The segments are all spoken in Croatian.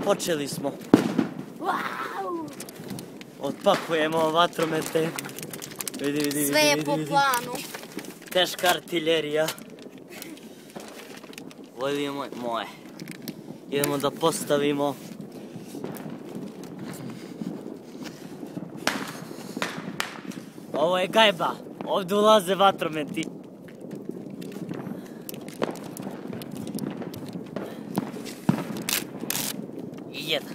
Počeli smo. Otpakujemo vatromete. Vidi. Sve je po planu. Teška artiljerija. Ovdje moje. Idemo da postavimo. Ovo je gajba. Ovdje ulaze vatrometi. I jedan.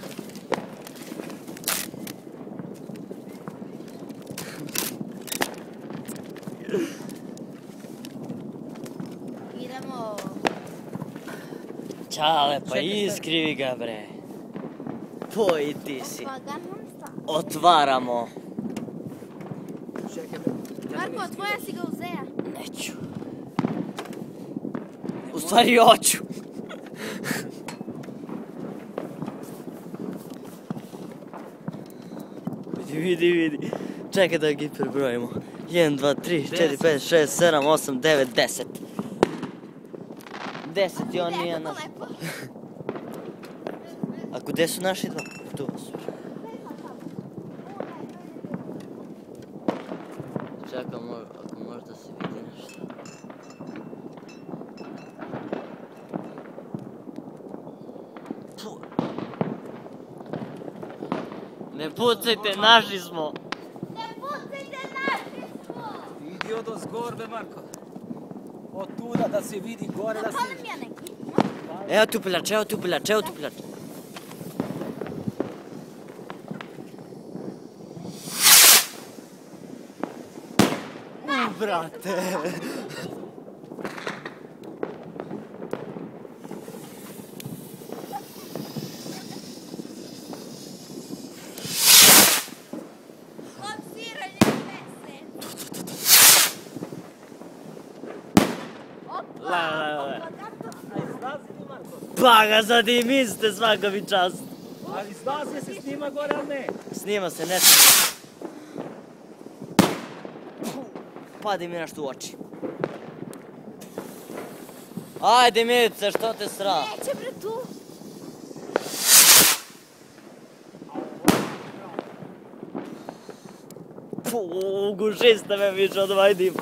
Idemo. Čale, pa iskrivi ga, bre. Poj, ti si. Otvaramo. Marko, tvoja si ga uzeja. Neću. U stvari hoću. Vidi. Čekaj da ga prebrojimo. 1, 2, 3, 4, 5, 6, 7, 8, 9, 10. 10 i on nije naš. A gdje su naši dva? Tu su. Čekaj, ako možda se vidi nešto. Ne pucajte, naši smo! Idi od zgorbe, Marko. Od tuda da se vidi gore da se... Evo tu piljač. Brate! Pa ga zadimiste, svaka mi čast. Ali zna se snima gore, ali ne? Snima se, ne snima. Padi mi nešto u oči. Ajde, Milice, što te sra? Neće bre tu. Ugušiste me više od ovaj dim.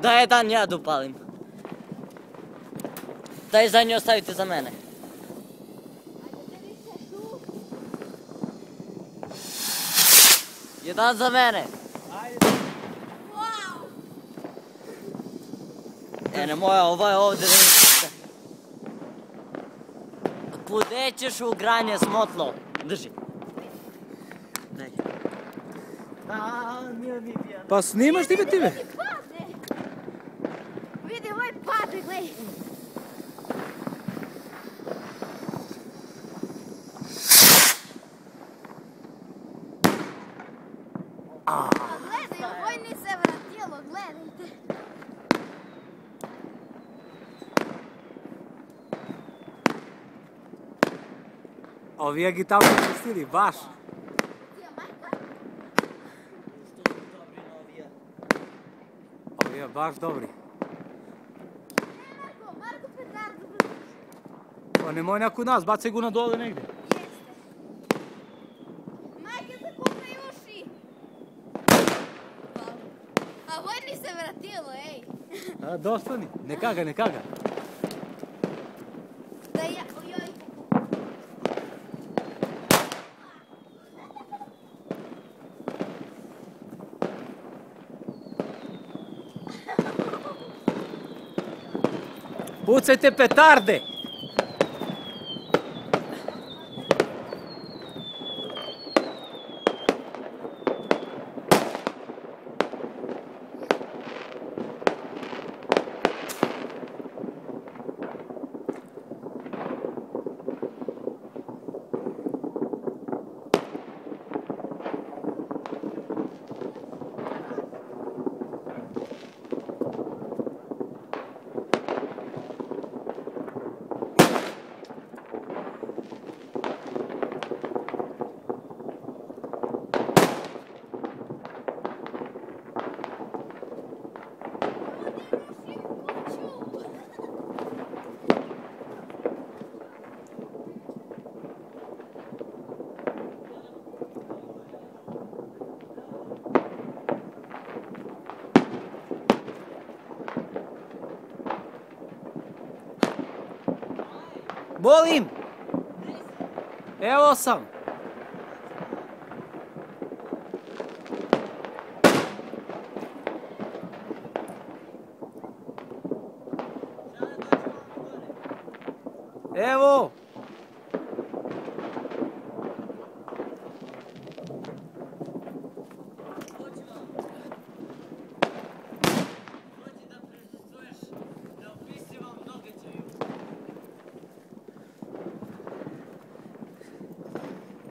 Da jedan ja upalim. Daj zadnji ostavite za mene. Jedan za mene. Ne moja, ovo je ovdje da mislite. Pudećeš u granje smotlo. Drži. Daj. Pa snimaš ti be? Vidi, ovaj pade, gledaj. Gledaj, ovoj ni se vratilo, gledajte. Ovi je tamo pustili, baš. Ovi je baš dobri. Marko petardu. Pa nemoj neku nas, bacaj go na dole negdje. Majke, zakupaj uši. A ovoj ni se vratilo, ej. A, dostani, neka ga. Da ja, ojoj. Pucajte petarde! Molim! Evo sam! Evo!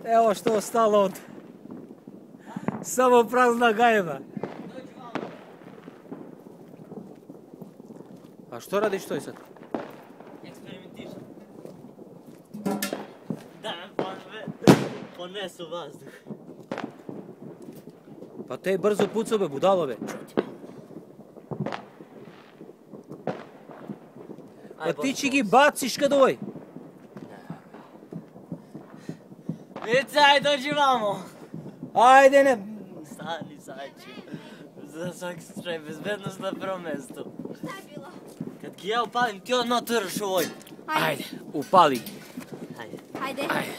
Evo što ostalo od... Samo prazna gajba. A što radiš to i sad? Eksperimentišem. Da me ponesu vazduh. Pa te brzo pucao be, budalove. Pa ti će gi baciš kad ovoj. Vicaj, dođi vamo. Ajde ne. Stani, sad ću. Za svaki slučaj, bezbednost na prvom mjestu. Šta je bilo? Kad ga ja upalim, ti odmah otvoriš ovoj. Ajde, upali. Ajde. Ajde. Ajde.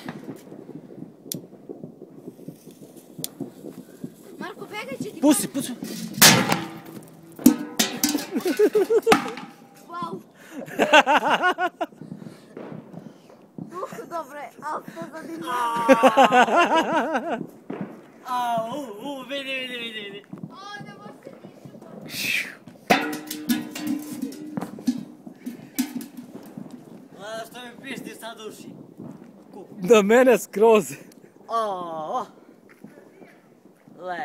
Marko, begaj će ti... Pusti, pusti. Wow. Dobro je, ali to zanimljivo. Vidi. O, ne može se ništa. Gledaj što mi pišti sad uši. Da mene skroz. Le.